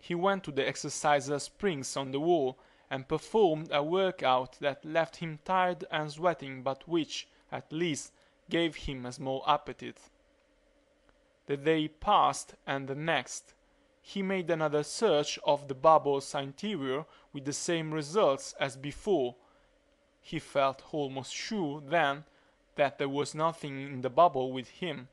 he went to the exerciser springs on the wall and performed a workout that left him tired and sweating, but which, at least, gave him a small appetite. The day passed, and the next. He made another search of the bubble's interior with the same results as before. He felt almost sure then that there was nothing in the bubble with him.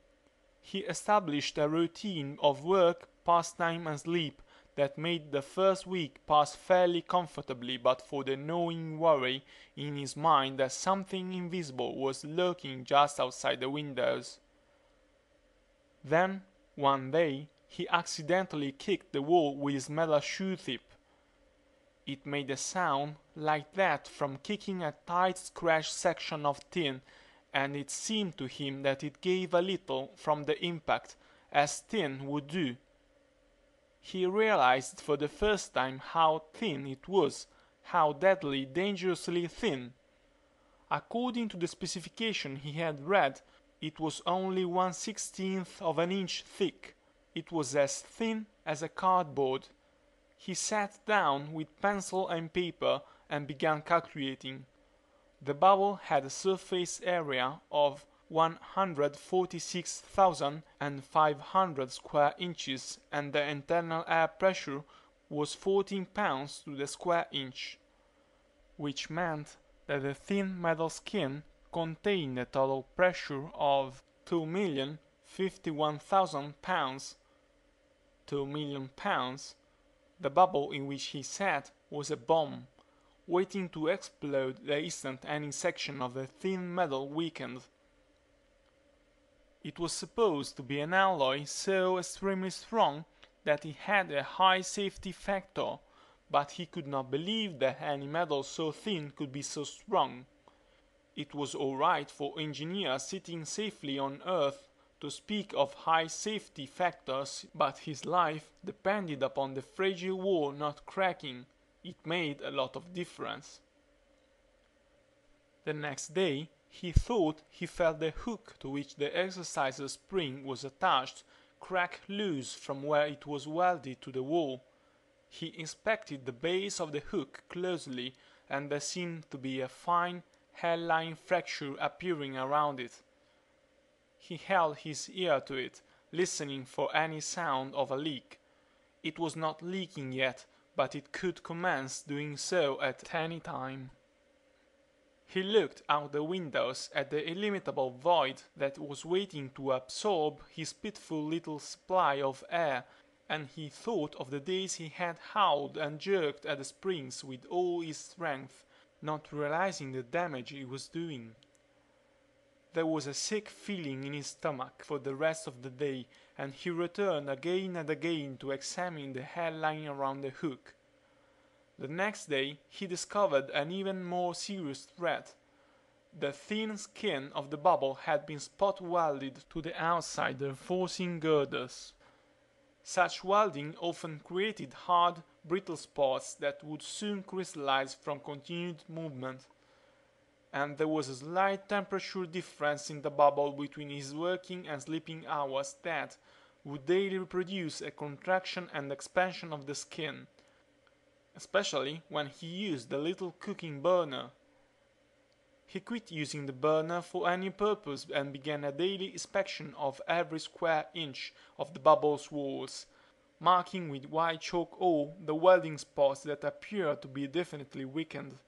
He established a routine of work, pastime, and sleep that made the first week pass fairly comfortably, but for the gnawing worry in his mind that something invisible was lurking just outside the windows. Then, one day, he accidentally kicked the wall with his metal shoe tip. It made a sound like that from kicking a tight scratched section of tin, and it seemed to him that it gave a little from the impact, as tin would do. He realized for the first time how thin it was, how deadly, dangerously thin. According to the specification he had read, it was only 1/16th of an inch thick. It was as thin as a cardboard. He sat down with pencil and paper and began calculating. The bubble had a surface area of 146,500 square inches, and the internal air pressure was 14 pounds to the square inch, which meant that the thin metal skin contained a total pressure of 2,051,000 pounds. 2,000,000 pounds. The bubble in which he sat was a bomb, waiting to explode the instant any section of the thin metal weakened. It was supposed to be an alloy so extremely strong that it had a high safety factor, but he could not believe that any metal so thin could be so strong. It was all right for engineers sitting safely on Earth to speak of high safety factors, but his life depended upon the fragile wall not cracking. It made a lot of difference. The next day, he thought he felt the hook to which the exerciser spring was attached crack loose from where it was welded to the wall. He inspected the base of the hook closely, and there seemed to be a fine, hairline fracture appearing around it. He held his ear to it, listening for any sound of a leak. It was not leaking yet, but it could commence doing so at any time. He looked out the windows at the illimitable void that was waiting to absorb his pitiful little supply of air, and he thought of the days he had howled and jerked at the springs with all his strength, not realizing the damage he was doing. There was a sick feeling in his stomach for the rest of the day, and he returned again and again to examine the hairline around the hook. The next day he discovered an even more serious threat. The thin skin of the bubble had been spot welded to the outside reinforcing girders. Such welding often created hard, brittle spots that would soon crystallize from continued movement, and there was a slight temperature difference in the bubble between his working and sleeping hours that would daily produce a contraction and expansion of the skin, especially when he used the little cooking burner. He quit using the burner for any purpose and began a daily inspection of every square inch of the bubble's walls, marking with white chalk all the welding spots that appeared to be definitely weakened.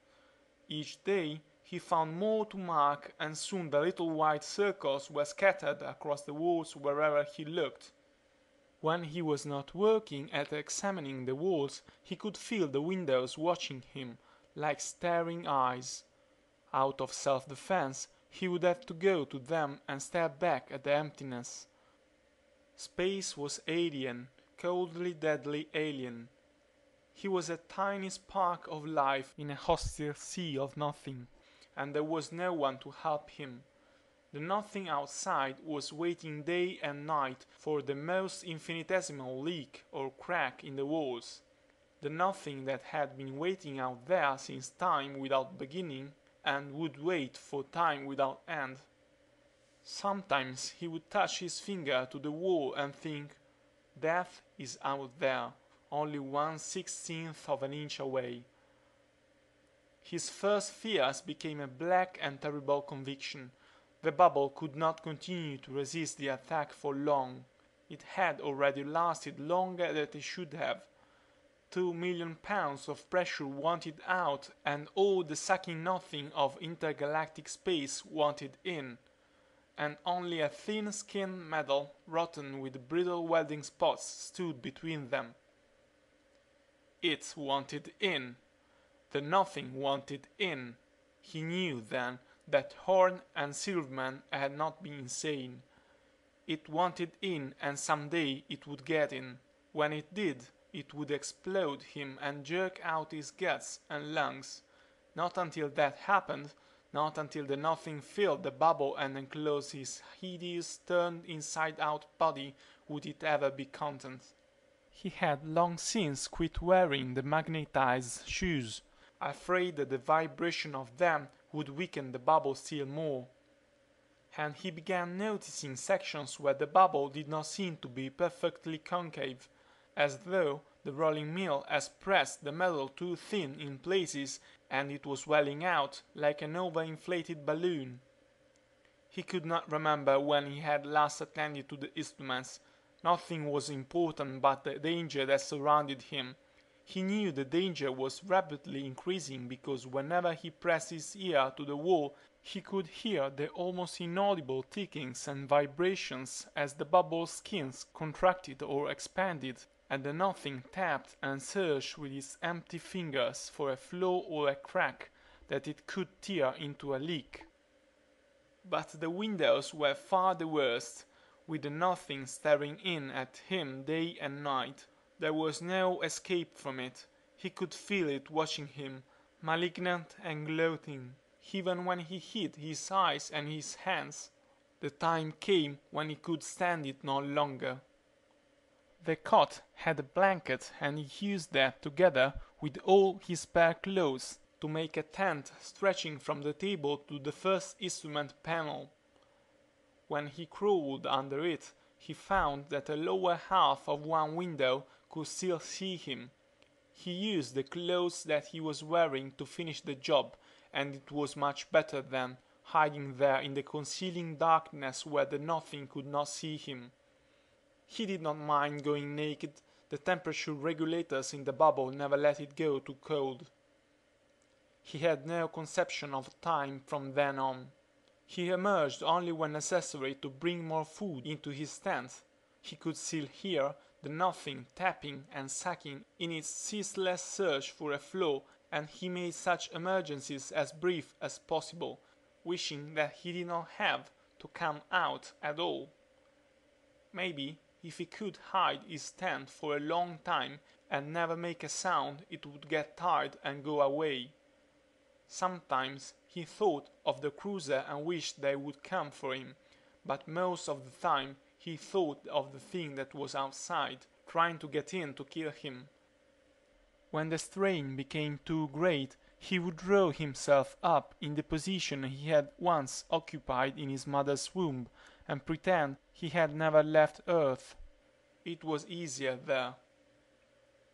Each day he found more to mark, and soon the little white circles were scattered across the walls wherever he looked. When he was not working at examining the walls, he could feel the windows watching him, like staring eyes. Out of self-defense, he would have to go to them and stare back at the emptiness. Space was alien, coldly, deadly alien. He was a tiny spark of life in a hostile sea of nothing, and there was no one to help him. The nothing outside was waiting day and night for the most infinitesimal leak or crack in the walls. The nothing that had been waiting out there since time without beginning, and would wait for time without end. Sometimes he would touch his finger to the wall and think, "Death is out there," only 1/16th of an inch away. His first fears became a black and terrible conviction. The bubble could not continue to resist the attack for long. It had already lasted longer than it should have. 2 million pounds of pressure wanted out, and all the sucking nothing of intergalactic space wanted in, and only a thin-skinned metal, rotten with brittle welding spots, stood between them. It wanted in. The nothing wanted in. He knew then that Horn and Silverman had not been insane. It wanted in, and someday it would get in. When it did, it would explode him and jerk out his guts and lungs. Not until that happened, not until the nothing filled the bubble and enclosed his hideous turned inside-out body, would it ever be content. He had long since quit wearing the magnetized shoes, afraid that the vibration of them would weaken the bubble still more. And he began noticing sections where the bubble did not seem to be perfectly concave, as though the rolling mill has pressed the metal too thin in places and it was swelling out like an overinflated balloon. He could not remember when he had last attended to the instruments. Nothing was important but the danger that surrounded him. He knew the danger was rapidly increasing because whenever he pressed his ear to the wall he could hear the almost inaudible tickings and vibrations as the bubble's skins contracted or expanded, and the nothing tapped and searched with its empty fingers for a flaw or a crack that it could tear into a leak. But the windows were far the worst, with the nothing staring in at him day and night. There was no escape from it. He could feel it watching him, malignant and gloating, even when he hid his eyes and his hands. The time came when he could stand it no longer. The cot had a blanket, and he used that, together with all his spare clothes, to make a tent stretching from the table to the first instrument panel. When he crawled under it, he found that the lower half of one window could still see him. He used the clothes that he was wearing to finish the job, and it was much better than hiding there in the concealing darkness where the nothing could not see him. He did not mind going naked. The temperature regulators in the bubble never let it go too cold. He had no conception of time from then on. He emerged only when necessary to bring more food into his tent. He could still hear the nothing tapping and sucking in its ceaseless search for a flaw, and he made such emergencies as brief as possible, wishing that he did not have to come out at all. Maybe if he could hide his tent for a long time and never make a sound, it would get tired and go away. Sometimes he thought of the cruiser and wished they would come for him, but most of the time he thought of the thing that was outside, trying to get in to kill him. When the strain became too great, he would draw himself up in the position he had once occupied in his mother's womb, and pretend he had never left Earth. It was easier there.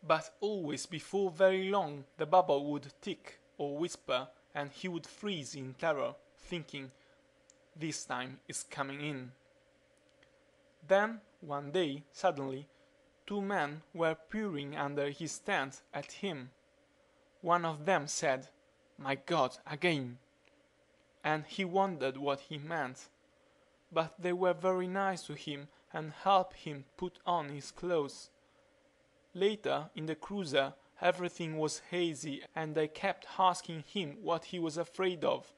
But always before very long the bubble would tick or whisper, and he would freeze in terror, thinking, "This time it's coming in." Then, one day, suddenly, 2 men were peering under his tent at him. One of them said, "My God, again!" and he wondered what he meant. But they were very nice to him and helped him put on his clothes. Later, in the cruiser, everything was hazy, and they kept asking him what he was afraid of.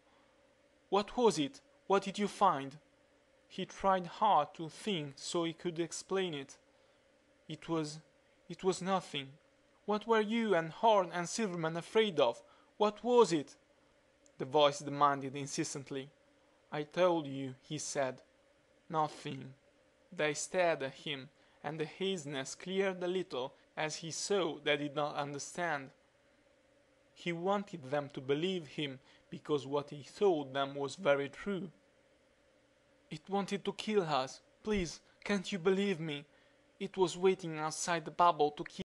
"What was it? What did you find?" He tried hard to think so he could explain it. It was nothing. "What were you and Horn and Silverman afraid of? What was it?" the voice demanded insistently. "I told you," he said. "Nothing." They stared at him, and the haziness cleared a little as he saw they did not understand. He wanted them to believe him because what he told them was very true. "It wanted to kill us. Please, can't you believe me? It was waiting outside the bubble to kill